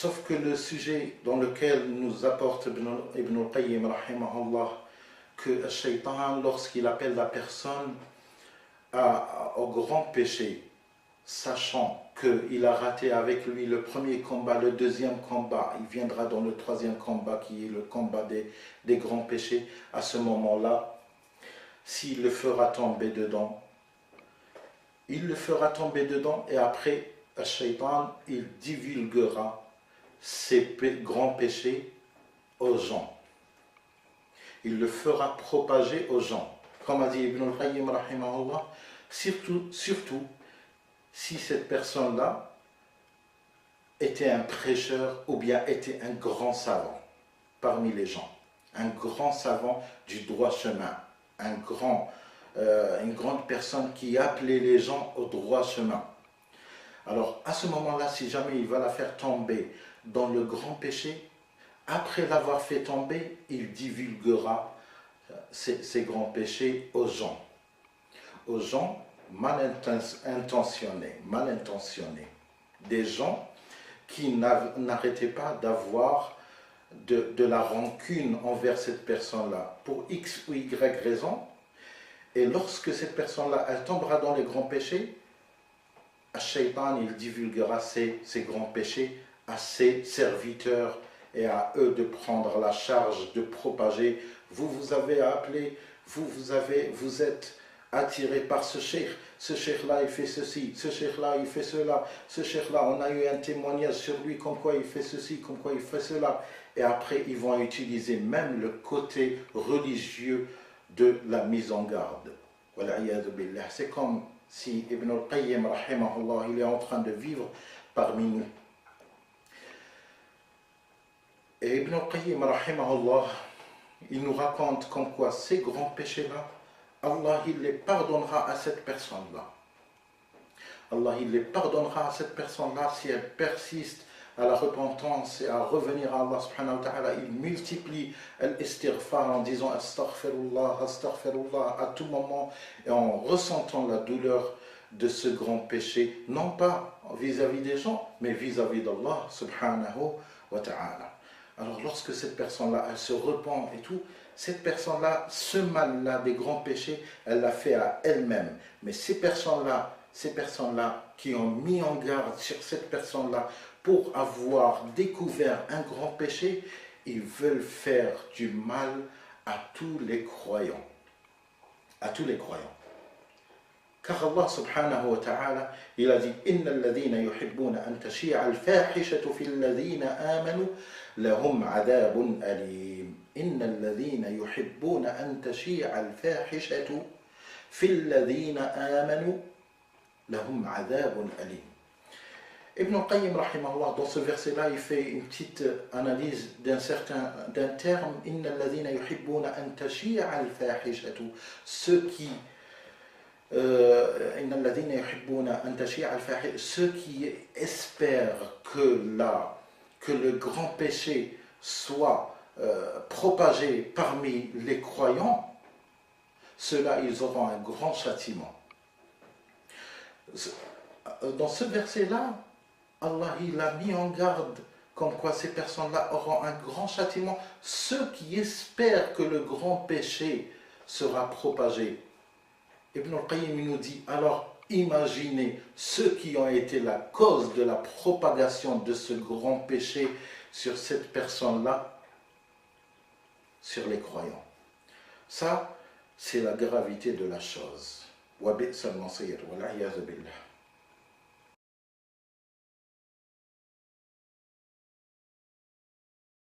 Sauf que le sujet dans lequel nous apporte Ibn al-Qayyim, rahimahullah, que le shaitan, lorsqu'il appelle la personne au grand péché, sachant qu'il a raté avec lui le premier combat, le deuxième combat, il viendra dans le troisième combat qui est le combat des grands péchés, à ce moment-là, s'il le fera tomber dedans, il le fera tomber dedans et après, le shaitan, il divulguera ses grands péchés aux gens. Il le fera propager aux gens. Comme a dit Ibn al-Qayyim, rahimahullah, surtout si cette personne-là était un prêcheur ou bien était un grand savant parmi les gens, un grand savant du droit chemin, une grande personne qui appelait les gens au droit chemin. Alors, à ce moment-là, si jamais il va la faire tomber dans le grand péché, après l'avoir fait tomber, il divulguera ces grands péchés aux gens mal intentionnés, des gens qui n'arrêtaient pas d'avoir de la rancune envers cette personne-là, pour X ou Y raison, et lorsque cette personne-là, elle tombera dans les grands péchés, Shaitan, il divulguera ces grands péchés à ses serviteurs et à eux de prendre la charge de propager. Vous avez appelé, vous êtes attiré par ce cheikh-là il fait ceci, ce cheikh-là il fait cela, ce cheikh-là on a eu un témoignage sur lui comme quoi il fait ceci, comme quoi il fait cela. Et après ils vont utiliser même le côté religieux de la mise en garde. C'est comme si Ibn al-Qayyim, rahimahullah, il est en train de vivre parmi nous. Et Ibn al-Qayyim, rahimahullah, il nous raconte comme quoi ces grands péchés-là, Allah, il les pardonnera à cette personne-là. Allah, il les pardonnera à cette personne-là si elle persiste à la repentance et à revenir à Allah subhanahu wa ta'ala. Il multiplie l'istighfar en disant astaghfirullah, astaghfirullah à tout moment et en ressentant la douleur de ce grand péché, non pas vis-à-vis des gens, mais vis-à-vis d'Allah subhanahu wa ta'ala. Alors lorsque cette personne-là, elle se repent et tout, cette personne-là, ce mal-là des grands péchés, elle l'a fait à elle-même. Mais ces personnes-là qui ont mis en garde sur cette personne-là pour avoir découvert un grand péché, ils veulent faire du mal à tous les croyants. À tous les croyants. Car Allah subhanahu wa ta'ala, il a dit Inna alladhina yuhibbuna an tashi'a al-fahishatu fil ladhina amanu lahum adhabun alim. Inna alladhina yuhibbuna an tashi'a al-fahishatu fil ladhina amanu lahum adhabun alim. Ibn al-Qayyim, rahimahullah, dans ce verset-là, il fait une petite analyse d'un terme Inna alladhina yuhibbuna an tashi'a al-fahishatu. Ceux qui espèrent que le grand péché soit propagé parmi les croyants, ceux-là, ils auront un grand châtiment. Dans ce verset-là, Allah, il a mis en garde comme quoi ces personnes-là auront un grand châtiment. Ceux qui espèrent que le grand péché sera propagé. Ibn al-Qayyim nous dit, alors imaginez ceux qui ont été la cause de la propagation de ce grand péché sur cette personne-là, sur les croyants. Ça, c'est la gravité de la chose. Wa bi'sal masir, wal a'yadhu billah.